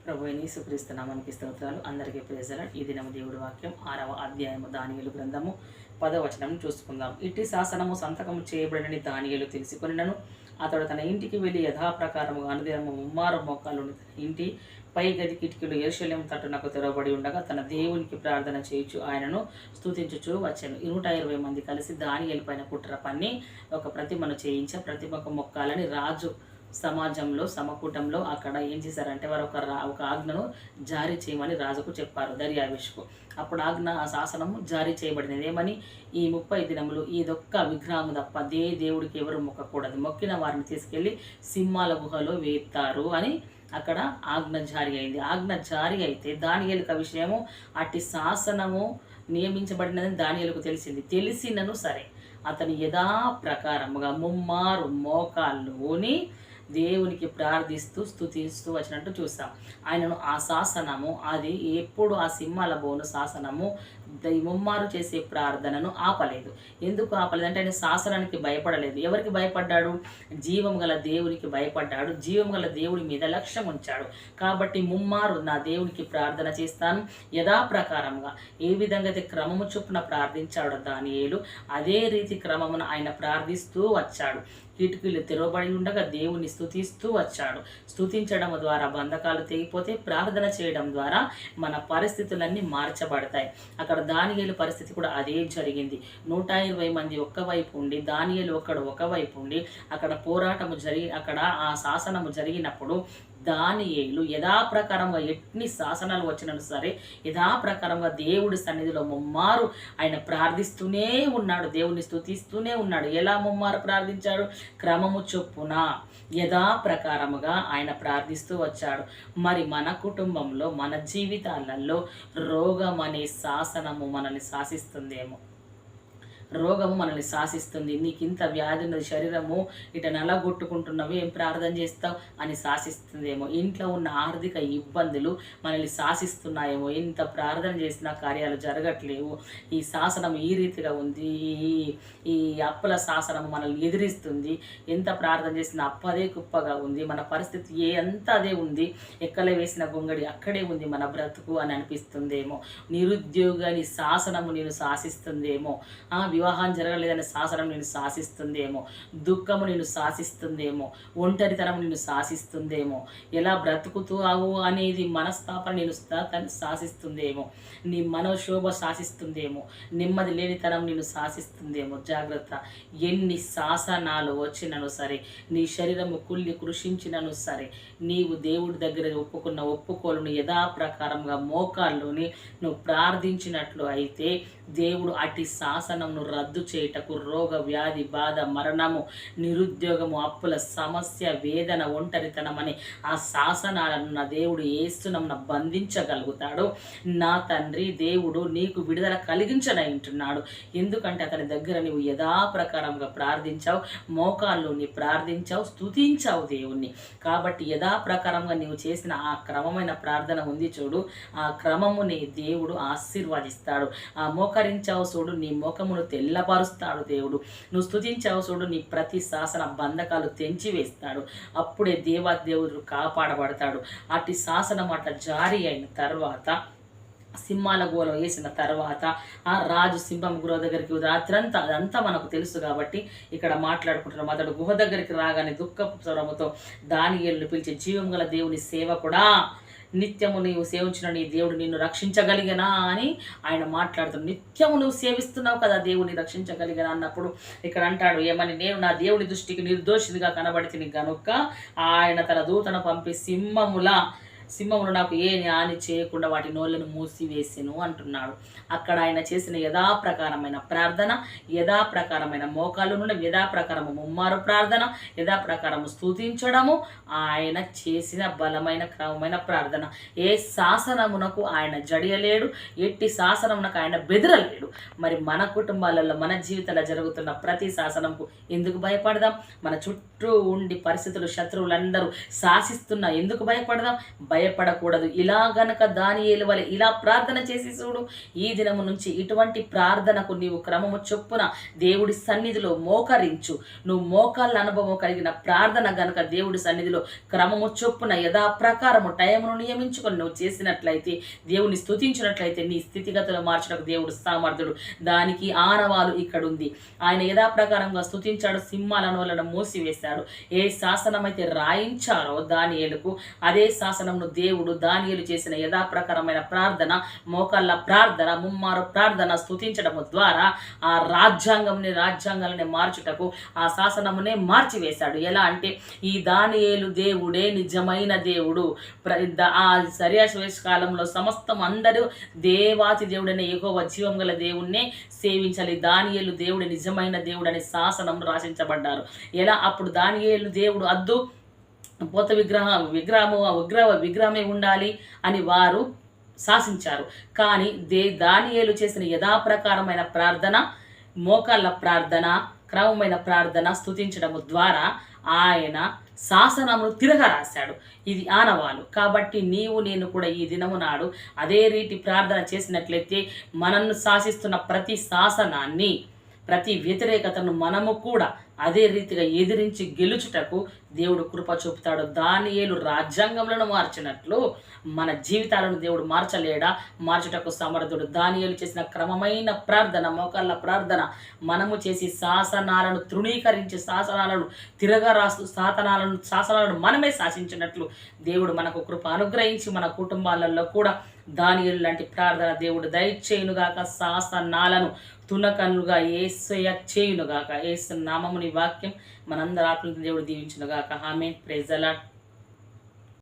ప్రభు అయిన యేసుక్రీస్తు నామానికి స్తోత్రాలు. అందరికీ ప్రైజ్ ది లార్డ్. ఈ దినము దేవుడి వాక్యం 6వ అధ్యాయము దానియేలు గ్రంథము 10వ వచనం చూసుకుందాం. ఇట్టి శాసనము సంతకము చేయబడినని దానియేలు తెలుసుకొనినను అతడు తన ఇంటికి వెళ్ళి యథాప్రకారము అనుదినము ముమ్మారు మోకాళ్ళుని తన ఇంటి పై గది కిటికీలు యెరూషలేము తట్టునకు తెరవబడి ఉండగా తన దేవునికి ప్రార్థన చేయుచు ఆయనను స్తుతించుచు వచ్చెను. 120 మంది కలిసి దానియేలు పైన కుట్ర పన్ని ఒక ప్రతిమను చేయించి ప్రతిమకు మొక్కాలని రాజు సమాజంలో సమకూటంలో అక్కడ ఏం చేశారంటే వారు ఒక ఆజ్ఞను జారీ చేయమని రాజుకు చెప్పారు, దర్యావేషుకు. అప్పుడు ఆ శాసనము జారీ చేయబడినది. ఏమని? ఈ 30 దినములు ఇదొక్క విగ్రహం తప్ప దేవుడికి ఎవరు మొక్కకూడదు, మొక్కిన వారిని తీసుకెళ్లి సింహాల గుహలో వేస్తారు అని అక్కడ ఆజ్ఞ జారీ అయింది. ఆజ్ఞ జారీ అయితే దానియేలుకు విషయము అట్టి శాసనము నియమించబడినదని దానియేలుకు తెలిసినను సరే అతని యథాప్రకారముగా ముమ్మారు మోకాళ్ళుని దేవునికి ప్రార్థిస్తూ స్తుతిస్తూ వచ్చినట్టు చూస్తాం. ఆయనను ఆ శాసనము అది ఎప్పుడు ఆ సింహాల బోను శాసనము ముమ్మారు చేసే ప్రార్థనను ఆపలేదు. ఎందుకు ఆపలేదు అంటే ఆయన శాసనానికి భయపడలేదు. ఎవరికి భయపడ్డాడు? జీవం గల దేవునికి భయపడ్డాడు. జీవం గల దేవుడి మీద లక్ష్యం ఉంచాడు. కాబట్టి ముమ్మారు నా దేవునికి ప్రార్థన చేస్తాను యథాప్రకారంగా. ఏ విధంగా అయితే క్రమము చొప్పున ప్రార్థించాడు దానియేలు, అదే రీతి క్రమమున ఆయన ప్రార్థిస్తూ వచ్చాడు. కిటికీలు తెరవబడి ఉండగా దేవుని స్తుతిస్తూ వచ్చాడు. స్తుతించడం ద్వారా బంధకాలు తెగిపోతే ప్రార్థన చేయడం ద్వారా మన పరిస్థితులన్నీ మార్చబడతాయి. అక్కడ దానియేలు పరిస్థితి కూడా అదే జరిగింది. 120 మంది ఒక్కవైపు ఉండి దానియేలు ఒకవైపు ఉండి అక్కడ పోరాటము అక్కడ ఆ శాసనము జరిగినప్పుడు దానియేలు యథాప్రకారంగా ఎన్ని శాసనాలు వచ్చినా సరే యథాప్రకారంగా దేవుడి సన్నిధిలో ముమ్మారు ఆయన ప్రార్థిస్తూనే ఉన్నాడు, దేవుని స్తుతిస్తూనే ఉన్నాడు. ఎలా ముమ్మారు ప్రార్థించాడు? క్రమము చొప్పున యథాప్రకారముగా ఆయన ప్రార్థిస్తూ వచ్చాడు. మరి మన కుటుంబంలో మన జీవితాలలో రోగం అనే శాసనము మనల్ని శాసిస్తుందేమో, రోగము మనల్ని శాసిస్తుంది. నీకు ఇంత వ్యాధి ఉన్నది, శరీరము ఇట నలగొట్టుకుంటున్నావు, ఏం ప్రార్థన చేస్తావు అని శాసిస్తుందేమో. ఇంట్లో ఉన్న ఆర్థిక ఇబ్బందులు మనల్ని శాసిస్తున్నాయేమో, ఇంత ప్రార్థన చేసినా కార్యాలు జరగట్లేవు, ఈ శాసనం ఈ రీతిగా ఉంది, ఈ అప్పుల శాసనం మనల్ని ఎదిరిస్తుంది, ఎంత ప్రార్థన చేసినా అప్పదే కుప్పగా ఉంది, మన పరిస్థితి అంతా అదే ఉంది, ఎక్కలే వేసిన గొంగడి అక్కడే ఉంది మన బ్రతుకు అని అనిపిస్తుందేమో. నిరుద్యోగాన్ని శాసనము నేను శాసిస్తుందేమో, వివాహం జరగలేదనే శాసనం నేను శాసిస్తుందేమో, దుఃఖము నేను శాసిస్తుందేమో, ఒంటరితనం నేను శాసిస్తుందేమో, ఎలా బ్రతుకుతావు అనేది మనస్తాపన నేను శాసిస్తుందేమో, నీ మనోశోభ శాసిస్తుందేమో, నెమ్మది లేనితనం నేను శాసిస్తుందేమో. జాగ్రత్త. ఎన్ని శాసనాలు వచ్చినను సరే, నీ శరీరము కుళ్ళి కృషించినను సరే, నీవు దేవుడి దగ్గర ఒప్పుకున్న ఒప్పుకోలను యథాప్రకారంగా మోకాల్లోని నువ్వు ప్రార్థించినట్లు అయితే దేవుడు అట్టి శాసనంను రద్దు చేయుటకు రోగ వ్యాధి బాధ మరణము నిరుద్యోగము అప్పుల సమస్య వేదన ఒంటరితనం అని ఆ శాసనాలను నా దేవుడు యేసునామమున బంధించగలుగుతాడు. నా తండ్రి దేవుడు నీకు విడుదల కలిగించనంటున్నాడు. ఎందుకంటే అతని దగ్గర నీవు యథాప్రకారంగా ప్రార్థించావు, మోకాళ్ళు నీ ప్రార్థించావు, స్తుతించావు దేవుణ్ణి. కాబట్టి యథాప్రకారంగా నీవు చేసిన ఆ క్రమమైన ప్రార్థన ఉంది చూడు, ఆ క్రమముని దేవుడు ఆశీర్వదిస్తాడు. ఆ మోకరించావు చూడు, నీ మోకమును తెల్లపరుస్తాడు దేవుడు. నువ్వు స్తుతించావు చూడు, నీ ప్రతి శాసన బంధకాలు తెంచివేస్తాడు. అప్పుడే దేవాదేవుడు కాపాడబడతాడు. అట్టి శాసనం అట్లా జారీ అయిన తర్వాత సింహాల గోల వేసిన తర్వాత ఆ రాజు సింహం గుహ దగ్గరికి రాత్రంతా అదంతా మనకు తెలుసు కాబట్టి ఇక్కడ మాట్లాడుకుంటున్నాం. అతడు గుహ దగ్గరికి రాగానే దుఃఖపు స్వరముతో దానియేలును పిలిచి, జీవం గల దేవుని సేవకుడా, నిత్యము నీవు సేవించిన నీ దేవుడు నిన్ను రక్షించగలిగనా అని ఆయన మాట్లాడుతున్నాడు. నిత్యము నువ్వు సేవిస్తున్నావు కదా, దేవుడిని రక్షించగలిగనా అన్నప్పుడు ఇక్కడ అంటాడు ఏమని, నేను నా దేవుడి దృష్టికి నిర్దోషిగా కనబడితిని గనుక ఆయన తన దూతను పంపి సింహములు నాకు ఏ హాని చేయకుండా వాటి నోళ్లను మూసివేసెను అంటున్నాడు. అక్కడ ఆయన చేసిన యథాప్రకారమైన ప్రార్థన, యథాప్రకారమైన మోకాళ్ళు నుండి యథాప్రకారము ముమ్మారు ప్రార్థన, యథాప్రకారము స్తుతించడము ఆయన చేసిన బలమైన క్రమమైన ప్రార్థన. ఏ శాసనమునకు ఆయన జడియలేడు, ఎట్టి శాసనమునకు ఆయన బెదరలేడు. మరి మన కుటుంబాలలో మన జీవితంలో జరుగుతున్న ప్రతి శాసనంకు ఎందుకు భయపడదాం? మన చుట్టూ ఉండి పరిస్థితులు శత్రువులందరూ శాసిస్తున్నా ఎందుకు భయపడదాం? భయపడకూడదు. ఇలా గనక దానియేలు వలె ఇలా ప్రార్థన చేసి చూడు. ఈ దినము నుంచి ఇటువంటి ప్రార్థనకు నీవు క్రమము చొప్పున దేవుడి సన్నిధిలో మోకరించు. నువ్వు మోకాళ్ళ అనుభవం కలిగిన ప్రార్థన గనక దేవుడి సన్నిధిలో క్రమము చొప్పున యథాప్రకారము టైమును నియమించుకొని నువ్వు చేసినట్లయితే, దేవుని స్తుతించినట్లయితే నీ స్థితిగతులు మార్చడానికి దేవుడు సామర్థ్యుడు. దానికి ఆనవాలు ఇక్కడ ఉంది. ఆయన యథాప్రకారంగా స్తుతించాడు, సింహాలను వలన మూసివేశాడు. ఏ శాసనం అయితే రాయించారో దానియేలుకు, అదే శాసనంను దేవుడు దానియేలు చేసిన యథాప్రకారమైన ప్రార్థన, మోకాళ్ళ ప్రార్థన, ముమ్మారు ప్రార్థన స్తుతించడము ద్వారా ఆ రాజ్యాంగాలని మార్చుటకు ఆ శాసనమునే మార్చివేశాడు. ఎలా అంటే ఈ దానియేలు దేవుడే నిజమైన దేవుడు. ఆ సర్యాశ్వేష కాలంలో సమస్తం అందరూ దేవాతి దేవుడనే యెహోవా జీవం గల దేవుణ్ణే సేవించాలి. దానియేలు దేవుడు నిజమైన దేవుడు అనే శాసనం రాసించబడ్డారు. ఎలా అప్పుడు దానియేలు దేవుడు అద్దు పోత విగ్రహమే ఉండాలి అని వారు శాసించారు. కానీ దానియేలు చేసిన యథాప్రకారమైన ప్రార్థన, మోకాళ్ళ ప్రార్థన, క్రమమైన ప్రార్థన స్తుతించడము ద్వారా ఆయన శాసనమును తిరగరాశాడు. ఇది ఆనవాలు. కాబట్టి నీవు నేను కూడా ఈ దినము నాడు అదే రీతి ప్రార్థన చేసినట్లయితే మనల్ని శాసిస్తున్న ప్రతి శాసనాన్ని, ప్రతి వ్యతిరేకతను మనము కూడా అదే రీతిగా ఎదిరించి గెలుచుటకు దేవుడు కృప చూపుతాడు. దానియేలు రాజ్యాంగములను మార్చినట్లు మన జీవితాలను దేవుడు మార్చలేడా? మార్చుటకు సమర్థుడు. దానియేలు చేసిన క్రమమైన ప్రార్థన, మోకాళ్ళ ప్రార్థన మనము చేసి శాసనాలను తృణీకరించి, శాసనాలను తిరగరాస్తూ శాసనాలను మనమే శాసించినట్లు దేవుడు మనకు కృప అనుగ్రహించి మన కుటుంబాలలో కూడా దానియేలు లాంటి ప్రార్థన దేవుడు దయచేయునుగాక. శాసనాలను తునకన్నుగా యేసయ్య చేయునుగాక. యేసు నామముని వాక్యం మనందరి ఆత్మను దేవుడు దీవించునుగాక. ఆమేన్. Praise the lord.